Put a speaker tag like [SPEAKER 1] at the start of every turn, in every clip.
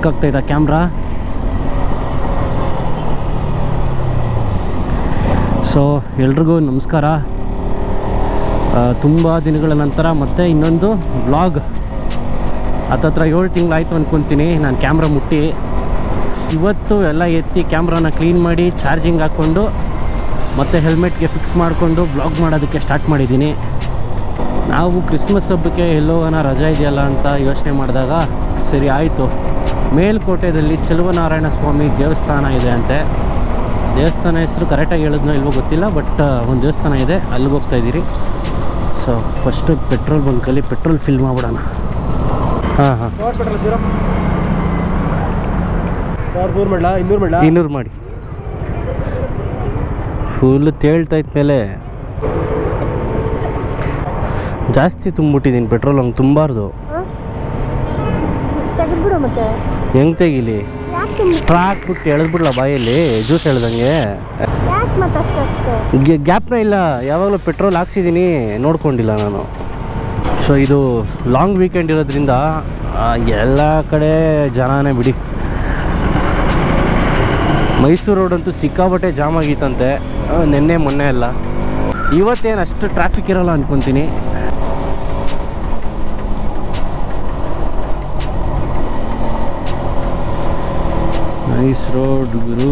[SPEAKER 1] Work ಆಗ್ತಾಯಿದೆ camera. So ಎಲ್ರಿಗೂ ನಮಸ್ಕಾರ. ತುಂಬ ದಿನಗಳ ನಂತರ ಮತ್ತೆ ಇನ್ನೊಂದು ವ್ಲಾಗ್. ಹತ್ತತ್ರ 7 ತಿಂಗಳಾಯಿತು ಅಂದ್ಕೊತೀನಿ ನಾನು ಕ್ಯಾಮ್ರಾ ಮುಟ್ಟಿ. ಇವತ್ತು ಎಲ್ಲ ಎತ್ತಿ ಕ್ಯಾಮ್ರಾನ ಕ್ಲೀನ್ ಮಾಡಿ ಚಾರ್ಜಿಂಗ್ ಹಾಕ್ಕೊಂಡು ಮತ್ತು ಹೆಲ್ಮೆಟ್ಗೆ ಫಿಕ್ಸ್ ಮಾಡಿಕೊಂಡು ವ್ಲಾಗ್ ಮಾಡೋದಕ್ಕೆ ಸ್ಟಾರ್ಟ್ ಮಾಡಿದ್ದೀನಿ. ನಾವು ಕ್ರಿಸ್ಮಸ್ ಹಬ್ಬಕ್ಕೆ ಎಲ್ಲೋಗನ ರಜೆ ಇದೆಯಲ್ಲ ಅಂತ ಯೋಚನೆ ಮಾಡಿದಾಗ ಸರಿ ಆಯಿತು, ಮೇಲ್ಕೋಟೆಯಲ್ಲಿ ಚೆಲುವನಾರಾಯಣ ಸ್ವಾಮಿ ದೇವಸ್ಥಾನ ಇದೆ ಅಂತೆ. ದೇವಸ್ಥಾನ ಹೆಸರು ಕರೆಕ್ಟಾಗಿ ಹೇಳಿದ್ನೋ ಇಲ್ವೋ ಗೊತ್ತಿಲ್ಲ, ಬಟ್ ಒಂದು ದೇವಸ್ಥಾನ ಇದೆ, ಅಲ್ಲಿಗೆ ಹೋಗ್ತಾಯಿದ್ದೀರಿ. ಸೊ ಫಸ್ಟು ಪೆಟ್ರೋಲ್ ಬಂಕಲ್ಲಿ ಪೆಟ್ರೋಲ್ ಫಿಲ್ ಮಾಡ್ಬಿಡೋಣ. ಹಾಂ 200 ಮಾಡಿ ಫುಲ್ಲು ತೇಳ್ತಾಯ್ತ ಮೇಲೆ ಜಾಸ್ತಿ ತುಂಬಿಟ್ಟಿದ್ದೀನಿ ಪೆಟ್ರೋಲ್. ಹಂಗೆ ತುಂಬಾರ್ದು. ಹೆಂಗೆ ತೆಗೀಲಿ? ಸ್ಟ್ರಾ ಹಾಕ್ಬಿಟ್ಟು ಎಳೆದ್ಬಿಡ್ಲ ಬಾಯಲ್ಲಿ, ಜ್ಯೂಸ್ ಎಳ್ದಂಗೆ. ಗ್ಯಾಪ್ನ ಇಲ್ಲ, ಯಾವಾಗಲೂ ಪೆಟ್ರೋಲ್ ಹಾಕ್ಸಿದ್ದೀನಿ, ನೋಡ್ಕೊಂಡಿಲ್ಲ ನಾನು. ಸೊ ಇದು ಲಾಂಗ್ ವೀಕೆಂಡ್ ಇರೋದ್ರಿಂದ ಎಲ್ಲ ಕಡೆ ಜನನೇ ಬಿಡಿ. ಮೈಸೂರು ರೋಡ್ ಅಂತೂ ಸಿಕ್ಕಾಬಟ್ಟೆ ಜಾಮ್ ಆಗಿತ್ತಂತೆ ನಿನ್ನೆ ಮೊನ್ನೆ ಎಲ್ಲ. ಇವತ್ತೇನು ಅಷ್ಟು ಟ್ರಾಫಿಕ್ ಇರೋಲ್ಲ ಅಂದ್ಕೊತೀನಿ. ನೈಸ್ ರೋಡ್ ಗುರು.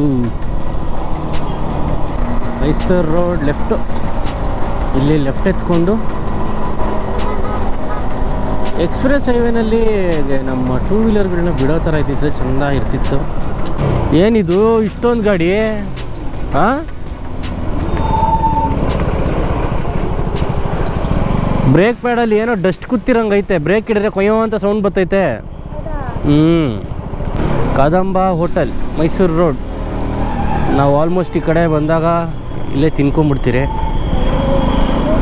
[SPEAKER 1] ಮೈಸೂರು ರೋಡ್ ಲೆಫ್ಟು, ಇಲ್ಲಿ ಲೆಫ್ಟ್ ಎತ್ಕೊಂಡು ಎಕ್ಸ್ಪ್ರೆಸ್ ಹೈವೇನಲ್ಲಿ ನಮ್ಮ 2 ವೀಲರ್ಗಳನ್ನ ಬಿಡೋ ಥರ ಇದ್ದಿದ್ರೆ ಚೆಂದ ಇರ್ತಿತ್ತು. ಏನಿದು ಇಷ್ಟೊಂದು ಗಾಡಿ? ಹಾಂ, ಬ್ರೇಕ್ ಪ್ಯಾಡಲ್ಲಿ ಏನೋ ಡಸ್ಟ್ ಕೂತಿರಂಗೈತೆ. ಬ್ರೇಕ್ ಹಿಡಿದ್ರೆ ಕೊಯ್ಯೋ ಅಂತ ಸೌಂಡ್ ಬರ್ತೈತೆ. Kadamba hotel, Mysuru road. ನಾವು ಆಲ್ಮೋಸ್ಟ್ ಈ ಕಡೆ ಬಂದಾಗ ಇಲ್ಲೇ ತಿನ್ಕೊಂಬಿಡ್ತೀರಿ,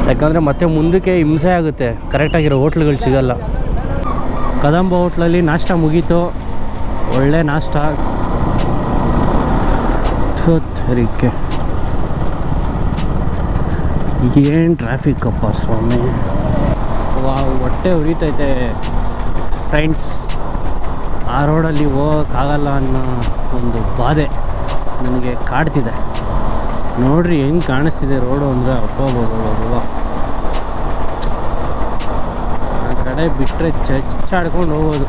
[SPEAKER 1] ಯಾಕಂದರೆ ಮತ್ತೆ ಮುಂದಕ್ಕೆ ಹಿಂಸೆ ಆಗುತ್ತೆ, ಕರೆಕ್ಟಾಗಿರೋ ಹೋಟ್ಲುಗಳು ಸಿಗಲ್ಲ. ಕದಂಬ ಹೋಟ್ಲಲ್ಲಿ ನಾಷ್ಟ ಮುಗೀತು, ಒಳ್ಳೆ ನಾಷ್ಟ. ಸರಿಕೆ ಏನು ಟ್ರಾಫಿಕ್ ಅಪ್ಪ ಸ್ವಾಮಿ. ಹೊಟ್ಟೆ ಉರಿತೈತೆ ಫ್ರೆಂಡ್ಸ್. ಆ ರೋಡಲ್ಲಿ ಹೋಗೋಕ್ಕಾಗಲ್ಲ ಅನ್ನೋ ಒಂದು ಬಾಧೆ ನನಗೆ ಕಾಡ್ತಿದೆ. ನೋಡ್ರಿ ಹೆಂಗೆ ಕಾಣಿಸ್ತಿದೆ ರೋಡು ಅಂದರೆ, ಅಬ್ಬಬ್ಬಬ್ಬ. ಆ ಕಡೆ ಬಿಟ್ಟರೆ ಚಚ್ಚಾಡ್ಕೊಂಡು ಹೋಗೋದು.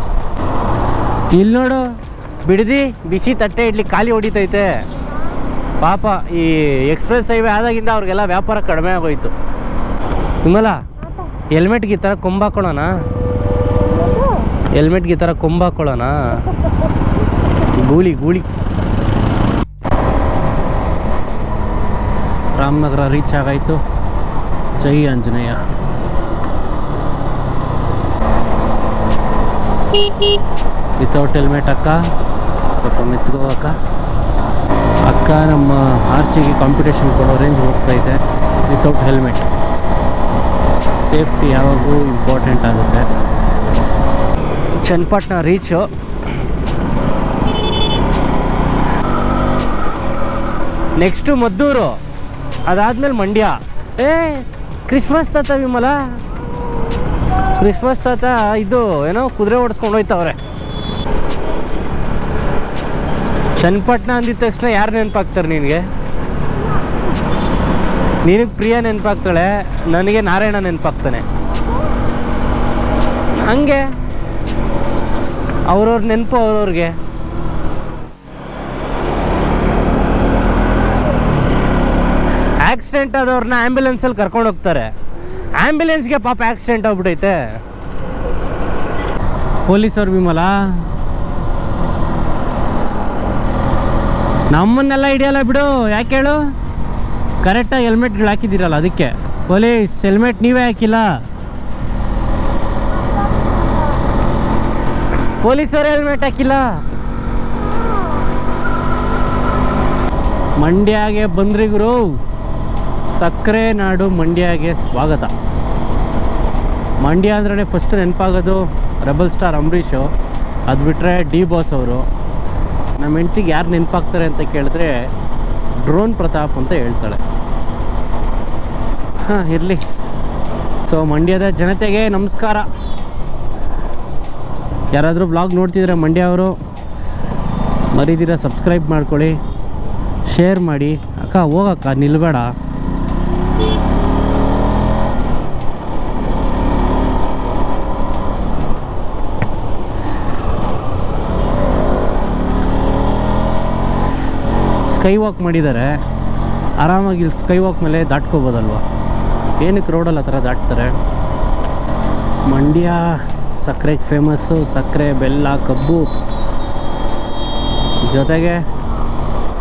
[SPEAKER 1] ಇಲ್ಲಿ ನೋಡು, ಬಿಡದಿ ಬಿಸಿ ತಟ್ಟೆ ಇಡ್ಲಿ ಖಾಲಿ ಹೊಡಿತೈತೆ ಪಾಪ. ಈ ಎಕ್ಸ್ಪ್ರೆಸ್ ಹೈವೇ ಆದಾಗಿಂದ ಅವ್ರಿಗೆಲ್ಲ ವ್ಯಾಪಾರ ಕಡಿಮೆ ಆಗೋಯ್ತು. ನಿಮ್ಮಲ್ಲ ಹೆಲ್ಮೆಟ್ಗೆ ಈ ಥರ ಕೊಂಬಾಕೊಳ್ಳೋಣ, ಹೆಲ್ಮೆಟ್ಗೆ ಈ ಥರ ಕೊಂಬಾಕೊಳ್ಳೋಣ. ಗೂಳಿ ಗೂಳಿ. ರಾಮನಗರ ರೀಚ್ ಆಗಾಯಿತು. ಜೈ ಆಂಜನೇಯ. ವಿತೌಟ್ ಹೆಲ್ಮೆಟ್ ಅಕ್ಕ, ಸ್ವಲ್ಪ ಮೆತ್ಗೋ ಅಕ್ಕ. ಅಕ್ಕ ನಮ್ಮ RCಗೆ ಕಾಂಪಿಟೇಷನ್ ಕೊಡೋ ರೇಂಜ್ ಹೋಗ್ತಾಯಿದೆ. ವಿತೌಟ್ ಹೆಲ್ಮೆಟ್ ಸೇಫ್ಟಿ ಯಾವಾಗೂ ಇಂಪಾರ್ಟೆಂಟ್ ಆಗುತ್ತೆ. ಚನ್ನಪಟ್ಟಣ ರೀಚು. ನೆಕ್ಸ್ಟು ಮದ್ದೂರು, ಅದಾದ್ಮೇಲೆ ಮಂಡ್ಯ. ಕ್ರಿಸ್ಮಸ್ ತಾತ ವಿಮಲ, ಕ್ರಿಸ್ಮಸ್ ತಾತ ಇದು ಏನೋ ಕುದುರೆ ಓಡಿಸ್ಕೊಂಡು ಹೋಯ್ತವ್ರೆ. ಚನ್ನಪಟ್ಟಣ ಅಂದಿದ ತಕ್ಷಣ ಯಾರು ನೆನಪಾಗ್ತಾರೆ ನಿನಗೆ? ನಿನಗೆ ಪ್ರಿಯಾ ನೆನಪಾಗ್ತಾಳೆ, ನನಗೆ ನಾರಾಯಣ ನೆನಪಾಗ್ತಾನೆ. ಹಂಗೆ ಅವ್ರವ್ರ ನೆನಪು ಅವ್ರವ್ರಿಗೆ. ಆಕ್ಸಿಡೆಂಟ್ ಆದವ್ರನ್ನ ಆ್ಯಂಬುಲೆನ್ಸಲ್ಲಿ ಕರ್ಕೊಂಡು ಹೋಗ್ತಾರೆ. ಆ್ಯಂಬುಲೆನ್ಸ್ಗೆ ಪಾಪ ಆಕ್ಸಿಡೆಂಟ್ ಆಗ್ಬಿಟ್ಟೈತೆ. ಪೊಲೀಸವ್ರು ವಿಮಲ ನಮ್ಮನ್ನೆಲ್ಲ ಹಿಡಿಯಲ್ಲ ಬಿಡು. ಯಾಕೆ ಹೇಳು? ಕರೆಕ್ಟಾಗಿ ಹೆಲ್ಮೆಟ್ಗಳು ಹಾಕಿದ್ದೀರಲ್ಲ ಅದಕ್ಕೆ. ಪೊಲೀಸ್ ಹೆಲ್ಮೆಟ್ ನೀವೇ ಹಾಕಿಲ್ಲ. ಪೊಲೀಸರು ಹೆಲ್ಮೆಟ್ ಹಾಕಿಲ್ಲ. ಮಂಡ್ಯಗೆ ಬಂದ್ರಿ ಗುರು. ಸಕ್ಕರೆ ನಾಡು ಮಂಡ್ಯಗೆ ಸ್ವಾಗತ. ಮಂಡ್ಯ ಅಂದ್ರೆ ಫಸ್ಟ್ ನೆನಪಾಗೋದು ರೆಬಲ್ ಸ್ಟಾರ್ ಅಂಬರೀಷು. ಅದು ಬಿಟ್ಟರೆ ಡಿ ಬಾಸ್ ಅವರು. ನಮ್ಮ ಹೆಂಡ್ತಿಗೆ ಯಾರು ನೆನಪಾಗ್ತಾರೆ ಅಂತ ಕೇಳಿದ್ರೆ ಡ್ರೋನ್ ಪ್ರತಾಪ್ ಅಂತ ಹೇಳ್ತಾಳೆ. ಹಾಂ, ಇರಲಿ. ಸೊ ಮಂಡ್ಯದ ಜನತೆಗೆ ನಮಸ್ಕಾರ. ಯಾರಾದರೂ ಬ್ಲಾಗ್ ನೋಡ್ತಿದ್ರೆ ಮಂಡ್ಯ ಅವರು ಮರಿದಿರ ಸಬ್ಸ್ಕ್ರೈಬ್ ಮಾಡ್ಕೊಳ್ಳಿ, ಶೇರ್ ಮಾಡಿ. ಅಕ್ಕ ಹೋಗಕ್ಕ ನಿಲ್ಬೇಡ. ಸ್ಕೈ ವಾಕ್ ಮಾಡಿದ್ದಾರೆ, ಆರಾಮಾಗಿ ಸ್ಕೈ ವಾಕ್ ಮೇಲೆ ದಾಟ್ಕೋಬೋದಲ್ವ. ಏನಕ್ಕೆ ರೋಡಲ್ಲಿ ಆ ಥರ ದಾಟ್ತಾರೆ? ಮಂಡ್ಯ ಸಕ್ಕರೆಗೆ ಫೇಮಸ್ಸು. ಸಕ್ಕರೆ, ಬೆಲ್ಲ, ಕಬ್ಬು, ಜೊತೆಗೆ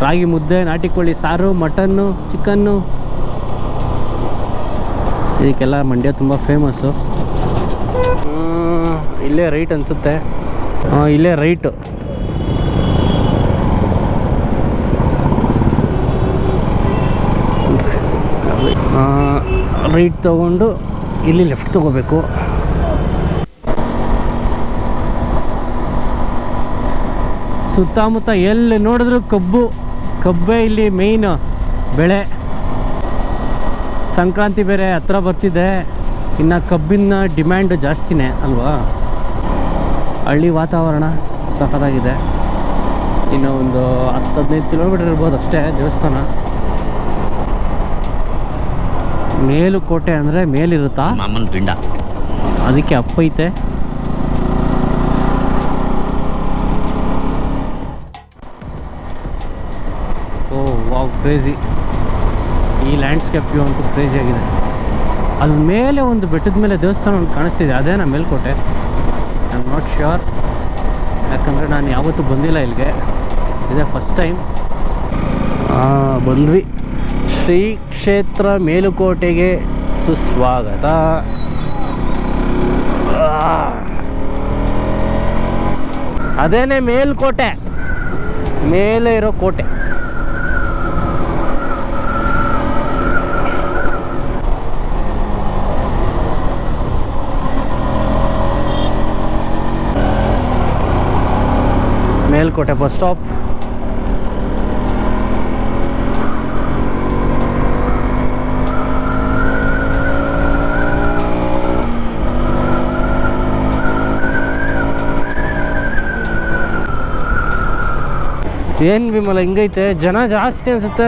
[SPEAKER 1] ರಾಗಿ ಮುದ್ದೆ, ನಾಟಿ ಕೋಳಿ ಸಾರು, ಮಟನ್ನು, ಚಿಕನ್ನು, ಇದಕ್ಕೆಲ್ಲ ಮಂಡ್ಯ ತುಂಬ ಫೇಮಸ್ಸು. ಇಲ್ಲೇ ರೈಟ್ ಅನಿಸುತ್ತೆ. ಇಲ್ಲೇ ರೈಟು. ರೈಟ್ ತೊಗೊಂಡು ಇಲ್ಲಿ ಲೆಫ್ಟ್ ತೊಗೋಬೇಕು. ಸುತ್ತಮುತ್ತ ಎಲ್ಲಿ ನೋಡಿದ್ರು ಕಬ್ಬೇ ಇಲ್ಲಿ ಮೇಯ್ನ್ ಬೆಳೆ. ಸಂಕ್ರಾಂತಿ ಬೇರೆ ಹತ್ರ ಬರ್ತಿದೆ, ಇನ್ನು ಕಬ್ಬಿನ ಡಿಮ್ಯಾಂಡ್ ಜಾಸ್ತಿನೇ ಅಲ್ವಾ. ಹಳ್ಳಿ ವಾತಾವರಣ ಸಖತ್ತಾಗಿದೆ. ಇನ್ನು ಒಂದು 10-15 ಕಿಲೋಮೀಟರ್ ಇರ್ಬೋದು ಅಷ್ಟೇ ದೇವಸ್ಥಾನ. ಮೇಲುಕೋಟೆ ಅಂದರೆ ಮೇಲಿರುತ್ತಾ ಮಾಮನ ಪಿಂಡ, ಅದಕ್ಕೆ ಅಪ್ಪೈತೆ. Oh wow, crazy. ಈ ಲ್ಯಾಂಡ್ಸ್ಕೇಪ್ ವ್ಯೂ ಅಂತೂ ಕ್ರೇಜಿ ಆಗಿದೆ. ಅಲ್ಲಿ ಮೇಲೆ ಒಂದು ಬೆಟ್ಟದ ಮೇಲೆ ದೇವಸ್ಥಾನ ಒಂದು ಕಾಣಿಸ್ತಿದೆ, ಅದೇನಾ Melkote? I am not sure, ಯಾಕಂದರೆ ನಾನು ಯಾವತ್ತೂ ಬಂದಿಲ್ಲ ಇಲ್ಲಿಗೆ, ಇದೇ ಫಸ್ಟ್ ಟೈಮ್. ಬಂದ್ವಿ. ಶ್ರೀ ಕ್ಷೇತ್ರ ಮೇಲುಕೋಟೆಗೆ ಸುಸ್ವಾಗತ. ಅದೇನೇ ಮೇಲ್ಕೋಟೆ, ಮೇಲೆ ಇರೋ ಕೋಟೆ. Melkote bus stop. ಏನು ವಿಮಲ ಹಿಂಗೈತೆ, ಜನ ಜಾಸ್ತಿ ಅನ್ಸುತ್ತೆ.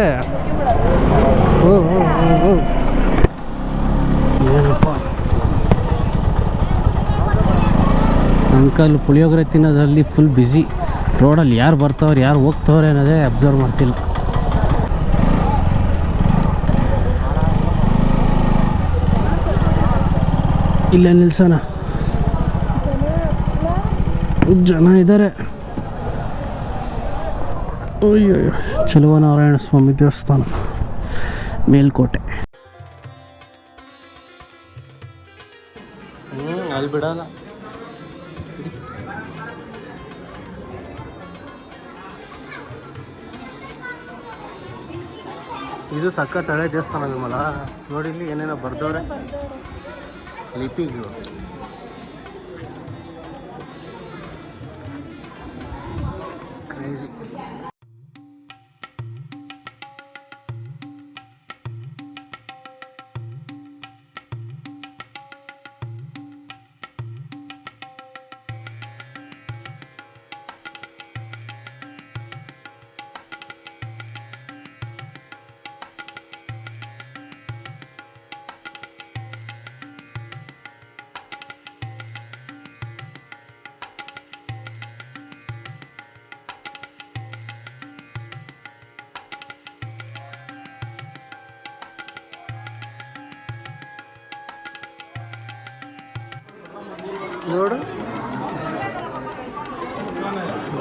[SPEAKER 1] ಏನಪ್ಪ ಅಂಕಲ್ ಪುಳಿಯೋಗರೆ ತಿನ್ನೋದ್ರಲ್ಲಿ ಫುಲ್ ಬ್ಯುಸಿ. ರೋಡಲ್ಲಿ ಯಾರು ಬರ್ತಾವ್ರೆ ಯಾರು ಹೋಗ್ತವ್ರೆ ಅನ್ನೋದೇ ಅಬ್ಸರ್ವ್ ಮಾಡ್ತಿಲ್ಲ. ಇಲ್ಲೇ ನಿಲ್ಸೋಣ, ಜನ ಇದ್ದಾರೆ. ಅಯ್ಯೋ, ಚೆಲುವನಾರಾಯಣ ಸ್ವಾಮಿ ದೇವಸ್ಥಾನ ಮೇಲ್ಕೋಟೆ. ಅಲ್ಲಿ ಬಿಡಲ್ಲ. ಇದು ಸಖತ್ ಹಳೆ ದೇವಸ್ಥಾನ ವಿಮಲ. ನೋಡಿ ಇಲ್ಲಿ ಏನೇನೋ ಬರ್ದವ್ರೆ ಲಿಪಿಗಳು. ಕ್ರೇಜಿ. ನೋಡು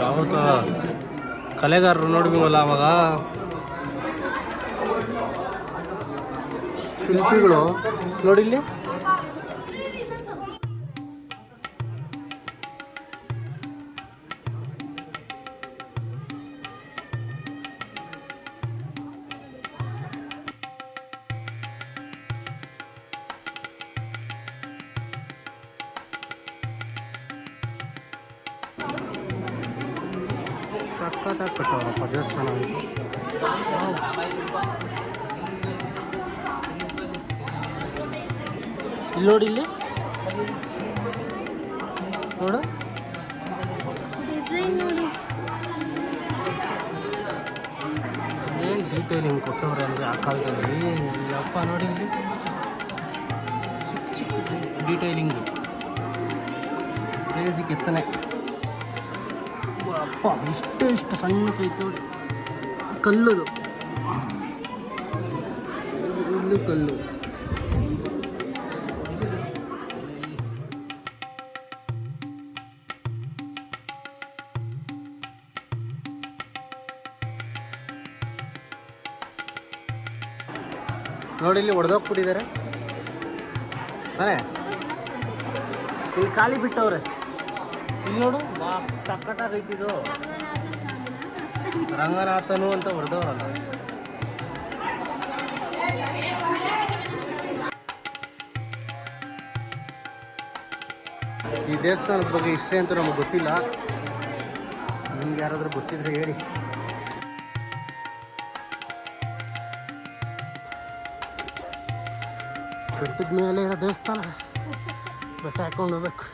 [SPEAKER 1] ಯಾವತ್ತ ಕಲೆಗಾರರು ನೋಡ್ಬಿವಲ್ಲ ಅವಾಗ ಶಿಲ್ಪಿಗಳು ನೋಡಿಲ್ಲಿ. ಸಕ್ಕತ್ತಾಗಿ ಕಟ್ಟವ್ರಪ್ಪ ದೇವಸ್ಥಾನ. ಇಲ್ಲಿ ನೋಡಿ, ಇಲ್ಲಿ ನೋಡು ಡೀಟೇಲಿಂಗ್ ಕೊಟ್ಟವ್ರೆ ಅಂದರೆ ಆ ಕಾಲದಲ್ಲಿ. ಅಪ್ಪ ನೋಡಿ ಇಲ್ಲಿ ಚಿಕ್ಕ ಚಿಕ್ಕ ಡೀಟೇಲಿಂಗು, ಕ್ರೇಜಿ ಕೆತ್ತನೆ. ಅಪ್ಪ ಇಷ್ಟು ಸಣ್ಣ ಕೈತು ನೋಡಿ. ಕಲ್ಲುದು, ಇಲ್ಲೂ ಕಲ್ಲು. ನೋಡಿ ಇಲ್ಲಿ ಹೊಡೆದೋಗ್ಬಿಟ್ಟಿದ್ದಾರೆ ತಾನೇ, ಇಲ್ಲಿ ಖಾಲಿ ಬಿಟ್ಟವ್ರೆ. ಇಲ್ಲಿ ನೋಡು ಸಕ್ಕತ್ತಾಗೈತಿದು. ರಂಗನಾಥನು ಅಂತ ಹೊಡೆದವ್ರಲ್ಲ. ಈ ದೇವಸ್ಥಾನದ ಬಗ್ಗೆ ಹಿಸ್ಟ್ರಿ ಅಂತೂ ನಮಗೆ ಗೊತ್ತಿಲ್ಲ. ನಿಮ್ಗೆ ಯಾರಾದರೂ ಗೊತ್ತಿದ್ರೆ ಹೇಳಿ. ಬೆಟ್ಟದ ಮೇಲೆ ಇರೋ ದೇವಸ್ಥಾನ, ಬೆಟ್ಟ ಹಾಕೊಂಡು ಹೋಗ್ಬೇಕು.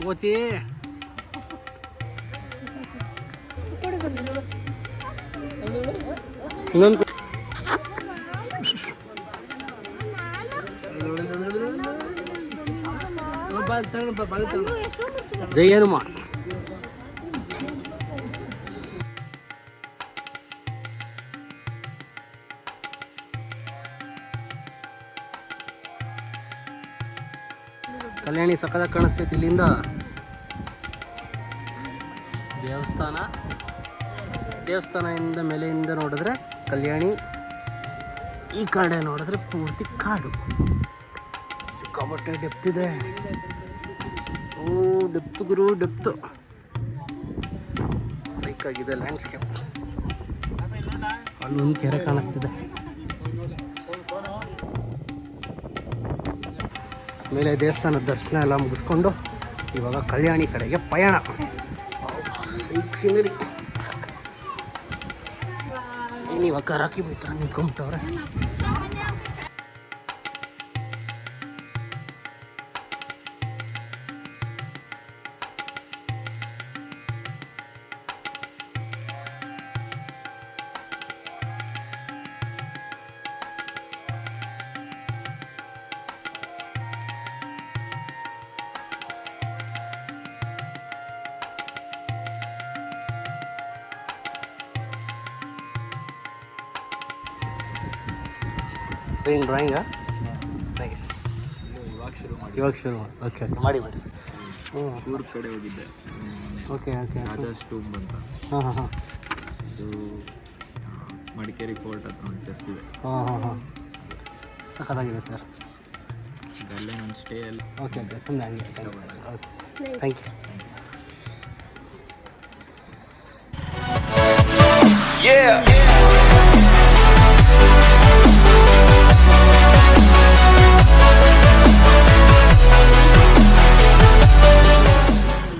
[SPEAKER 1] ಕೋತಿ ಇನ್ನೊಂದು ಜೈ ಹನುಮಾನ್. ಕಲ್ಯಾಣಿ ಸಕ್ಕದಾಗಿ ಕಾಣಿಸ್ತೈತಿ ಇಲ್ಲಿಂದ. ದೇವಸ್ಥಾನದಿಂದ ಮೇಲೆಯಿಂದ ನೋಡಿದ್ರೆ ಕಲ್ಯಾಣಿ, ಈ ಕಡೆ ನೋಡಿದ್ರೆ ಪೂರ್ತಿ ಕಾಡು. ಸಿಕ್ಕಾಪಟ್ಟೆ ಡೆಪ್ತ್ ಇದೆ. ಓ ಡೆಪ್ತ್ ಗುರು, ಡೆಪ್ತು ಸೈಕಾಗಿದೆ ಲ್ಯಾಂಡ್ಸ್ಕೇಪ್. ಅಲ್ಲೊಂದು ಕೆರೆ ಕಾಣಿಸ್ತಿದೆ. ಮೇಲೆ ದೇವಸ್ಥಾನದ ದರ್ಶನ ಎಲ್ಲ ಮುಗಿಸ್ಕೊಂಡು ಇವಾಗ ಕಲ್ಯಾಣಿ ಕಡೆಗೆ ಪಯಣ. ಸೈಕ್ ಸೀನರಿ. ಏನಿವಾಗ ಕರಾಕಿ ಬೈತರ ನಿಂತ್ಕೊಂಡ್ಬಿಟ್ಟವ್ರೆ. ಡ್ರಾಯಿಂಗಾ? ನೈಸ್. ಇವಾಗ ಶುರು ಓಕೆ ಮಾಡಿ.
[SPEAKER 2] ಊರ ಕಡೆ ಹೋಗಿದ್ದೆ.
[SPEAKER 1] ಓಕೆ
[SPEAKER 2] ರಾಜಾಸ್ ಟೂಂಬ್ ಅಂತ.
[SPEAKER 1] ಹಾಂ.
[SPEAKER 2] ಇದು ಮಡಿಕೇರಿ ಫೋರ್ಟ್ ಹತ್ರ ಒಂದು ಚರ್ಚ್ ಇದೆ.
[SPEAKER 1] ಹಾಂ. ಸಖತ್ತಾಗಿದೆ ಸರ್.
[SPEAKER 2] ಅಲ್ಲೇ ನನ್ನ ಸ್ಟೇ ಅಲ್ಲಿ.
[SPEAKER 1] ಓಕೆ ಸುಮ್ಮನೆ ಹಂಗೆ. Thank you.